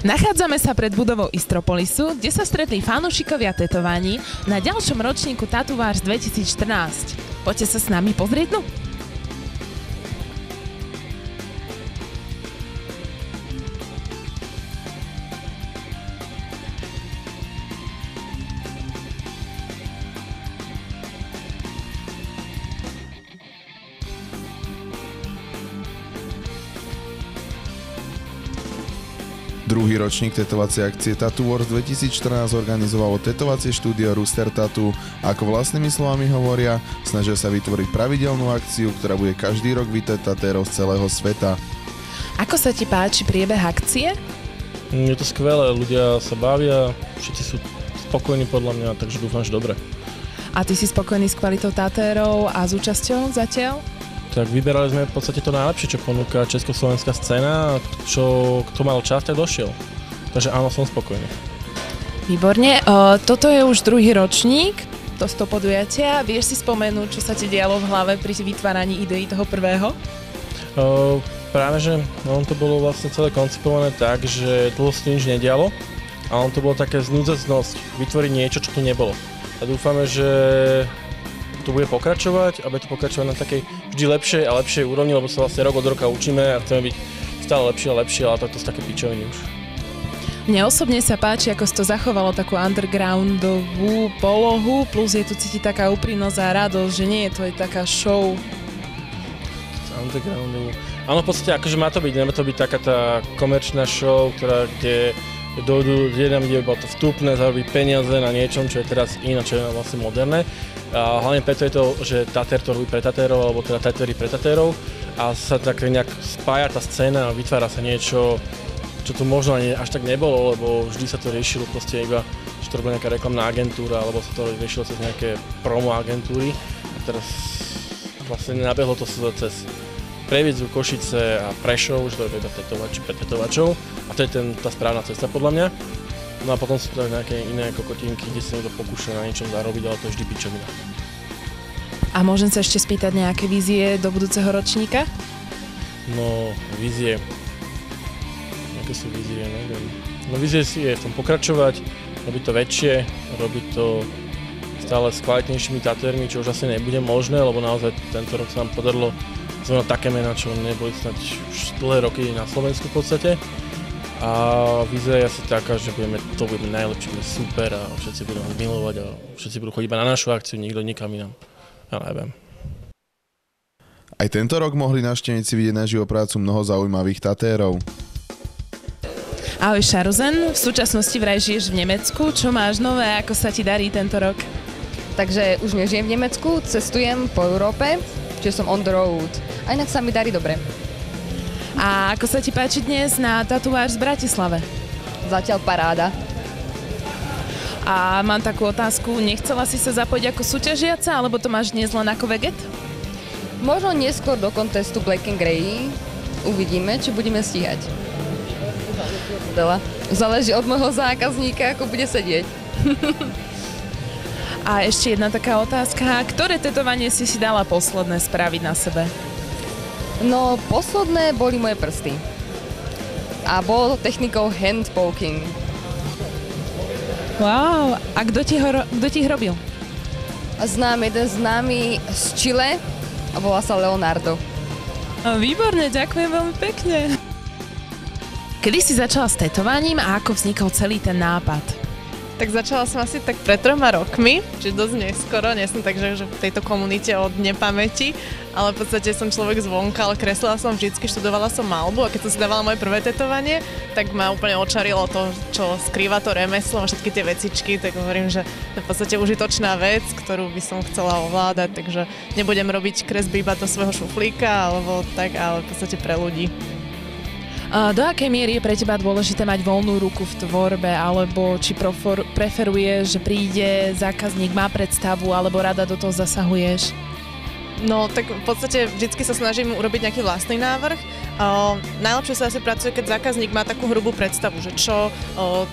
Nachádzame sa pred budovou Istropolisu, kde sa stretli fanúšikovia tetovaní na ďalšom ročníku Tattoo Wars 2014. Poďte sa s nami pozrieť, no? Druhý ročník tetovacej akcie Tattoo Wars 2014 organizovalo tetovacie štúdio Rooster Tattoo. Ako vlastnými slovami hovoria, snažia sa vytvoriť pravidelnú akciu, ktorá bude každý rok vítať tatérov z celého sveta. Ako sa ti páči priebeh akcie? Je to skvelé, ľudia sa bavia, všetci sú spokojní podľa mňa, takže dúfam, že dobre. A ty si spokojný s kvalitou tatérov a s účasťou zatiaľ? Tak vyberali sme v podstate to najlepšie, čo ponúka československá scéna, kto mal čas, tak došiel. Takže áno, som spokojný. Výborne. Toto je už druhý ročník tohto podujatia. Vieš si spomenúť, čo sa ti dialo v hlave pri vytváraní ideí toho prvého? Práve, že on to bolo vlastne celé koncipované tak, že dlho sa nič nedialo a on to bolo také znúdzecnosť, vytvoriť niečo, čo tu nebolo. A dúfame, že to bude pokračovať a bude to pokračovať na takej vždy lepšej a lepšej úrovni, lebo sa vlastne rok od roka učíme a chceme byť stále lepšie a lepšie, ale takto sú také pičoviny už. Mne osobne sa páči, ako si to zachovalo takú undergroundovú polohu, plus je tu cítiť taká úprimnosť a radosť, že nie je to aj taká show. Undergroundovú. Áno, v podstate akože má to byť taká tá komerčná show, kde dojdú ľudia, kde bolo to vstupné, zarobiť peniaze na niečom, čo je teraz ináč, čo je vlastne moderné. A hlavne preto je to, že tatér to robí pre tatérov, alebo teda tatéri pre tatérov a sa tak nejak spája tá scéna a vytvára sa niečo, čo tu možno ani až tak nebolo, lebo vždy sa to riešilo proste iba, že to robila nejaká reklamná agentúra, alebo sa to riešilo cez nejaké promo agentúry. A teraz vlastne nabehlo to cez Prievidzu, Košice a Prešov, že to robia tetovači pre tetovačov a to je tá správna cesta podľa mňa. No a potom sú to nejaké iné kokotinky, kde sa niekto pokúša na niečom zarobiť, ale to je vždy pičovina. A môžem sa ešte spýtať nejaké vízie do budúceho ročníka? No, vízie. Aké sú vízie, neviem. No vízie si je v tom pokračovať, robiť to väčšie, robiť to stále s kvalitnejšími tatérmi, čo už asi nebude možné, lebo naozaj tento rok sa nám podarilo zrovna také mená, čo neboli snad už dlhé roky na Slovensku v podstate. A vízia je asi taká, že budeme najlepší, budeme super a všetci budú nás milovať a všetci budú chodiť iba na našu akciu, nikto nikam inám. Ja neviem. Aj tento rok mohli návštevníci vidieť naživo prácu mnoho zaujímavých tatérov. Ahoj Sharuzen, v súčasnosti vraj žiješ v Nemecku. Čo máš nové, ako sa ti darí tento rok? Takže už nežijem v Nemecku, cestujem po Európe, čiže som on the road. A inak sa mi darí dobre. A ako sa ti páči dnes na Tattoo Wars v Bratislave? Zatiaľ paráda. A mám takú otázku, nechcela si sa zapojiť ako súťažiaca, alebo to máš dnes len ako veget? Možno neskôr do kontestu Black and Grey. Uvidíme, či budeme stíhať. Záleží od môjho zákazníka, ako bude sedieť. A ešte jedna taká otázka, ktoré tetovanie si dala posledné spraviť na sebe? No, posledné boli moje prsty. A bolo to technikou hand poking. Wow, a kto ti ich robil? Jeden známy z Chile a volá sa Leonardo. Výborne, ďakujem veľmi pekne. Kedy si začala s tetovaním a ako vznikol celý ten nápad? Tak začala som asi tak pred 3 rokmi, čiže dosť neskoro, nie som tak, že v tejto komunite od nepamäti, ale v podstate som človek zvonka, ale kreslila som vždycky, študovala som maľbu a keď som si dávala moje prvé tetovanie, tak ma úplne očarilo to, čo skrýva to remeslo a všetky tie vecičky, tak hovorím, že to je v podstate užitočná vec, ktorú by som chcela ovládať, takže nebudem robiť kresby iba do svojho šuflíka, alebo tak, ale v podstate pre ľudí. Do akej miery je pre teba dôležité mať voľnú ruku v tvorbe, alebo či preferuješ, že príde zákazník, má predstavu, alebo rada do toho zasahuješ? No, tak v podstate vždycky sa snažím urobiť nejaký vlastný návrh a Najlepšie sa asi pracuje, keď zákazník má takú hrubú predstavu, že čo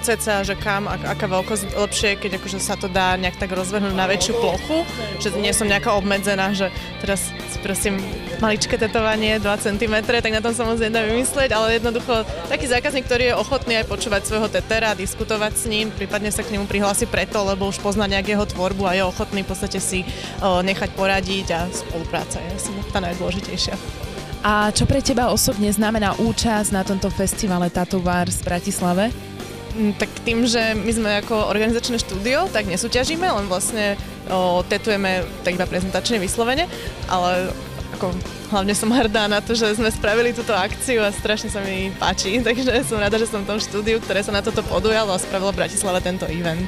cca, že kam, aká veľkosť lepšie, keď akože sa to dá nejak tak rozvrhnúť na väčšiu plochu, že nie som nejaká obmedzená, že teraz si prosím maličké tetovanie 2 cm, tak na tom sa moc nedá vymyslieť, ale jednoducho taký zákazník, ktorý je ochotný aj počúvať svojho tetera, diskutovať s ním, prípadne sa k nemu prihlási preto, lebo už pozná nejak jeho tvorbu a je ochotný v podstate si nechať poradiť a spolupráca je asi tá najdôležitejšia. A čo pre teba osobne znamená účasť na tomto festivale Tattoo Wars v Bratislave? Tak tým, že my sme ako organizačné štúdio, tak nesúťažíme, len vlastne tetujeme tak iba prezentačne vyslovene, ale ako hlavne som hrdá na to, že sme spravili túto akciu a strašne sa mi páči, takže som rada, že som v tom štúdiu, ktoré sa na toto podujalo a spravilo v Bratislave tento event.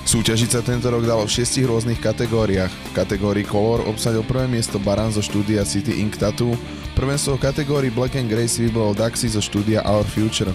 Súťažiť sa tento rok dalo v 6 rôznych kategóriách. V kategórii Color obsadil prvé miesto Baran zo štúdia City Ink Tattoo, prvenstvo v kategórii Black and Grey si vybral Daxi zo štúdia Our Future.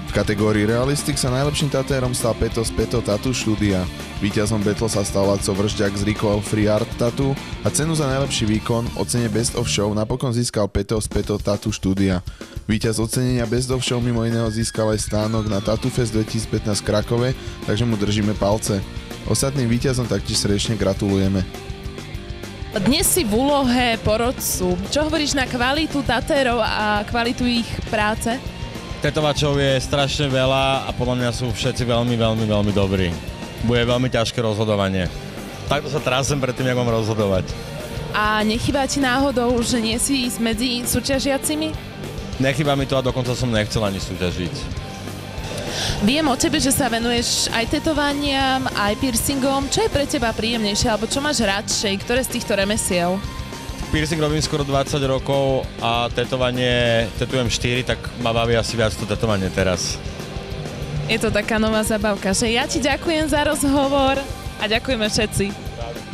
V kategórii Realistic sa najlepším tatérom stal Peto z Peto Tattoo štúdia. Víťazom Battle sa stal Laco Vržďak z Recoil Free Art Tattoo a cenu za najlepší výkon, ocene Best of Show, napokon získal Peto z Peto Tattoo štúdia. Víťaz ocenenia Best of Show mimo iného získal aj stánok na Tattoo Fest 2015 v Krakove, takže mu držíme palce. Ostatným víťazom taktiež srdečne gratulujeme. Dnes si v úlohe porodcu. Čo hovoríš na kvalitu tatérov a kvalitu ich práce? Tetovačov je strašne veľa a podľa mňa sú všetci veľmi, veľmi, veľmi dobrí. Bude veľmi ťažké rozhodovanie. Takto sa trasem pred tým, jak mám rozhodovať. A nechýba ti náhodou, že nie si medzi súťažiacimi? Nechýba mi to a dokonca som nechcel ani súťažiť. Viem o tebe, že sa venuješ aj tetovaniam, aj piercingom. Čo je pre teba príjemnejšie, alebo čo máš radšej? Ktoré z týchto remesiel? Piercing robím skoro 20 rokov a tetujem 4, tak ma baví asi viac to tetovanie teraz. Je to taká nová zabavka, že ja ti ďakujem za rozhovor a ďakujeme všetci.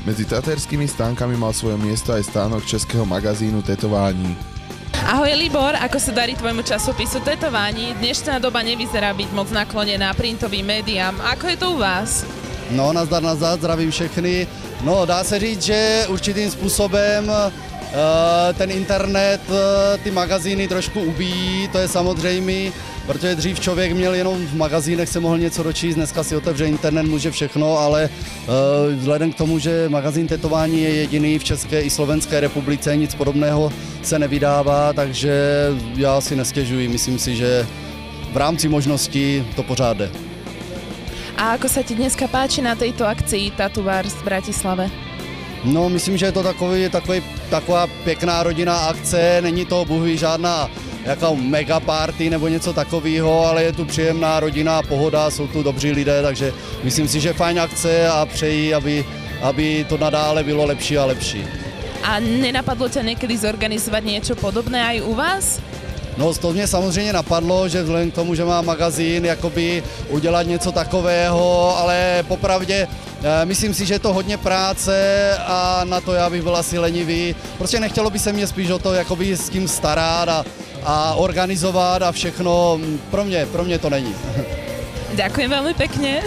Medzi taterskými stánkami mal svoje miesto aj stánok českého magazínu Tetování. Ahoj Libor, ako sa darí tvojmu časopisu Tetování? Dnešná doba nevyzerá byť moc naklonená printovým médiám. Ako je to u vás? No, nazdar, zdravím všechny. No, dá se říct, že určitým způsobem ten internet, ty magazíny trošku ubíjí, to je samozřejmé, protože dřív člověk měl jenom v magazínech se mohl něco dočíst, dneska si otevře internet, může všechno, ale vzhledem k tomu, že magazín Tetování je jediný v České i Slovenské republice, nic podobného se nevydává, takže já si nestěžuji, myslím si, že v rámci možností to pořád jde. A ako sa ti dneska páči na tejto akcii Tattoo Wars v Bratislave? No, myslím, že je to taková pěkná rodinná akce, není to bohužel žádná jaká mega party nebo něco takového, ale je tu příjemná rodinná pohoda, jsou tu dobří lidé, takže myslím si, že fajn akce a přeji, aby to nadále bylo lepší a lepší. A nenapadlo ťa niekedy zorganizovať niečo podobné aj u vás? No, to mě samozřejmě napadlo, že vzhledem k tomu, že mám magazín, jakoby udělat něco takového, ale popravdě myslím si, že je to hodně práce a na to já bych byl asi lenivý. Prostě nechtělo by se mě spíš o to jakoby s tím starat a organizovat a všechno. Pro mě to není. Ďakujem veľmi pekne.